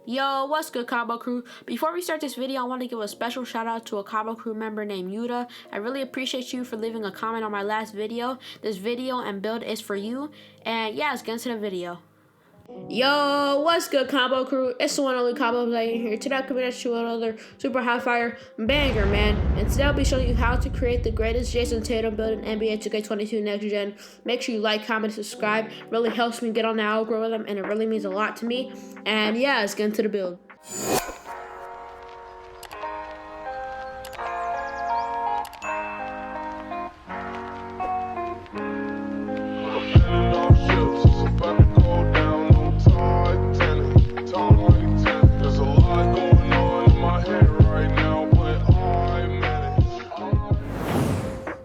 Yo, what's good, Combo Crew? Before we start this video, I want to give a special shout out to a Combo Crew member named Yuta. I really appreciate you for leaving a comment on my last video. This video and build is for you. And yeah, let's get into the video. Yo, what's good, Combo Crew? It's the one and only Combo player here. Today I'm coming at you with another super high fire banger, man. And today I'll be showing you how to create the greatest Jayson Tatum build in NBA 2K22 Next Gen. Make sure you like, comment, subscribe. It really helps me get on the algorithm, and it really means a lot to me. And yeah, let's get into the build.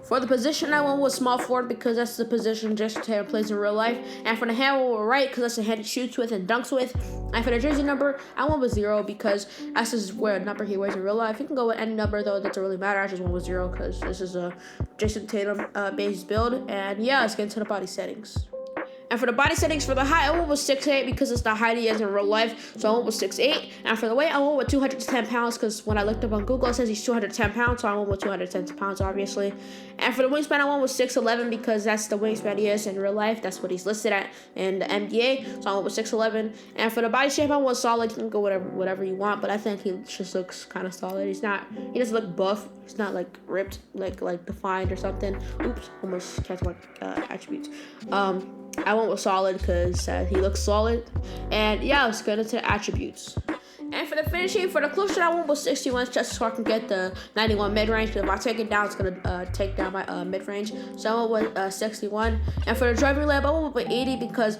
For the position, I went with small forward because that's the position Jayson Tatum plays in real life. And for the hand, I went with right because that's the hand he shoots with and dunks with. And for the jersey number, I went with 0 because that's just where a number he wears in real life. You can go with any number, though. It doesn't really matter. I just went with 0 because this is a Jayson Tatum based build. And yeah, let's get into the body settings. And for the body settings, for the height, I went with 6'8" because it's the height he is in real life. So I went with 6'8". And for the weight, I went with 210 pounds because when I looked up on Google, it says he's 210 pounds. So I went with 210 pounds, obviously. And for the wingspan, I went with 6'11" because that's the wingspan he is in real life. That's what he's listed at in the NBA. So I went with 6'11". And for the body shape, I went solid. You can go whatever you want, but I think he just looks kind of solid. He doesn't look buff. He's not like ripped, like defined or something. Oops, almost catch my attributes. I went with solid because he looks solid. And yeah, let's get into attributes. And for the finishing, for the close shot, I went with 61 just so I can get the 91 mid-range. Because if I take it down, it's going to take down my mid-range. So I went with 61. And for the driving layup, I went with 80 because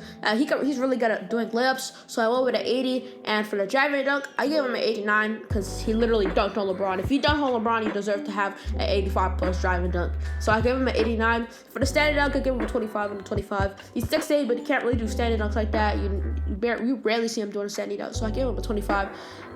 he's really good at doing layups. So I went with an 80. And for the driving dunk, I gave him an 89 because he literally dunked on LeBron. If you dunk on LeBron, you deserve to have an 85 plus driving dunk. So I gave him an 89. For the standing dunk, I gave him a 25 and a 25. He's 6'8", but he can't really do standing dunks like that. You rarely see him doing a standing dunk. So I gave him a 25.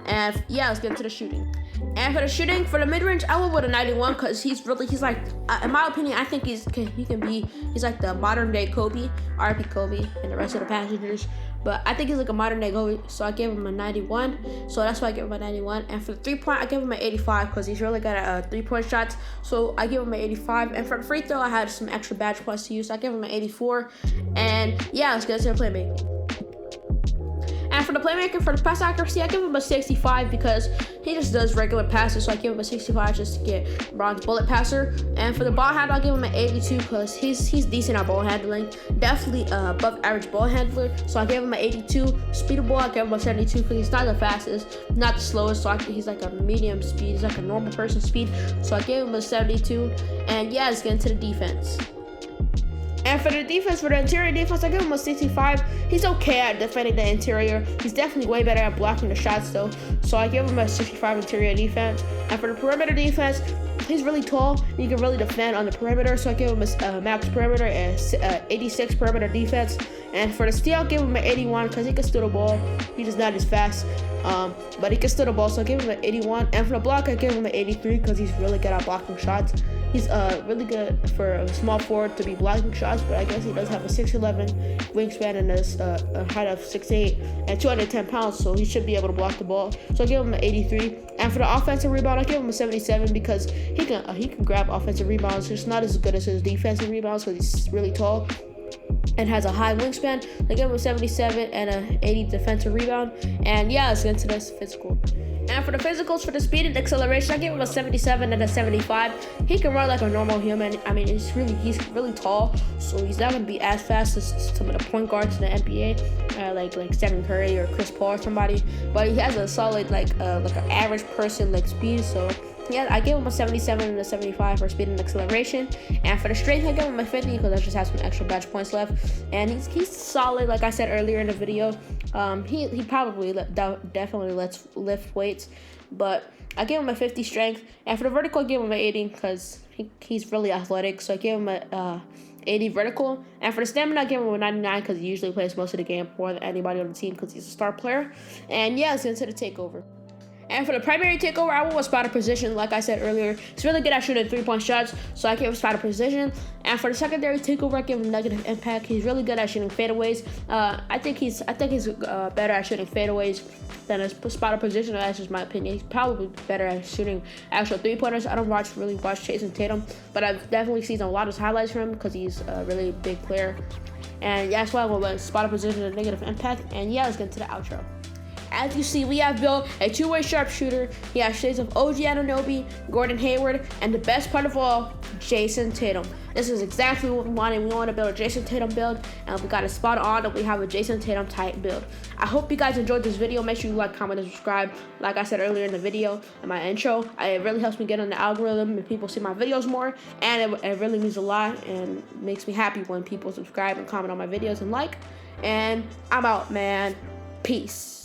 And yeah, let's get into the shooting. And for the shooting, for the mid-range, I went with a 91 because he's like, in my opinion, I think he's like the modern day Kobe, RP Kobe, and the rest of the passengers. But I think he's like a modern day Kobe, so I gave him a 91. So that's why I gave him a 91. And for the 3-point, I gave him an 85 because he's really good at 3-point shots. So I gave him an 85. And for the free throw, I had some extra badge points to use, so I gave him an 84. And yeah, let's get into the playmaking. And for the playmaker, for the pass accuracy, I give him a 65 because he just does regular passes. So I give him a 65 just to get bronze bullet passer. And for the ball handle, I'll give him an 82 because he's decent at ball handling. Definitely above average ball handler. So I gave him an 82. Speed of ball, I gave him a 72 because he's not the fastest, not the slowest. So he's like a medium speed. He's like a normal person speed. So I gave him a 72. And yeah, let's get into the defense. And for the defense, for the interior defense, I give him a 65. He's okay at defending the interior. He's definitely way better at blocking the shots, though. So I give him a 65 interior defense. And for the perimeter defense, he's really tall. He can really defend on the perimeter. So I give him a max perimeter and 86 perimeter defense. And for the steal, I give him an 81 because he can steal the ball. He's just not as fast, but he can steal the ball. So I give him an 81. And for the block, I give him an 83 because he's really good at blocking shots. He's really good for a small forward to be blocking shots, but I guess he does have a 6'11" wingspan and a height of 6'8" and 210 pounds, so he should be able to block the ball. So I give him an 83. And for the offensive rebound, I give him a 77 because he can grab offensive rebounds. Just not as good as his defensive rebounds because he's really tall and has a high wingspan. I give him a 77 and a 80 defensive rebound. And yeah, let's get into this physical. And for the physicals, for the speed and acceleration, I give him a 77 and a 75. He can run like a normal human. I mean, he's really tall, so he's not gonna be as fast as some of the point guards in the NBA, like Stephen Curry or Chris Paul or somebody. But he has a solid like an average person like speed. So yeah, I gave him a 77 and a 75 for speed and acceleration. And for the strength, I gave him a 50 because I just have some extra badge points left. And he's solid, like I said earlier in the video. He probably definitely lets lift weights, but I gave him a 50 strength. And for the vertical, I gave him an 80 because he's really athletic. So I gave him a 80 vertical. And for the stamina, I gave him a 99 because he usually plays most of the game more than anybody on the team because he's a star player. And yeah, let's get into the takeover. And for the primary takeover, I went with spotter position. Like I said earlier, he's really good at shooting 3-point shots, so I gave him spotter position. And for the secondary takeover, I gave him negative impact. He's really good at shooting fadeaways. I think he's better at shooting fadeaways than his spotter position. That's just my opinion. He's probably better at shooting actual 3-pointers. I don't really watch Jayson Tatum, but I've definitely seen a lot of highlights from him because he's a really big player. And yeah, that's why I went with spotter position and negative impact. And yeah, let's get into the outro. As you see, we have built a two-way sharpshooter. He has shades of OG Anunoby, Gordon Hayward, and the best part of all, Jayson Tatum. This is exactly what we wanted. We want to build a Jayson Tatum build, and we got it spot on that we have a Jayson Tatum type build. I hope you guys enjoyed this video. Make sure you like, comment, and subscribe. Like I said earlier in the video, in my intro, it really helps me get on the algorithm and people see my videos more, and it really means a lot and makes me happy when people subscribe and comment on my videos and like. And I'm out, man. Peace.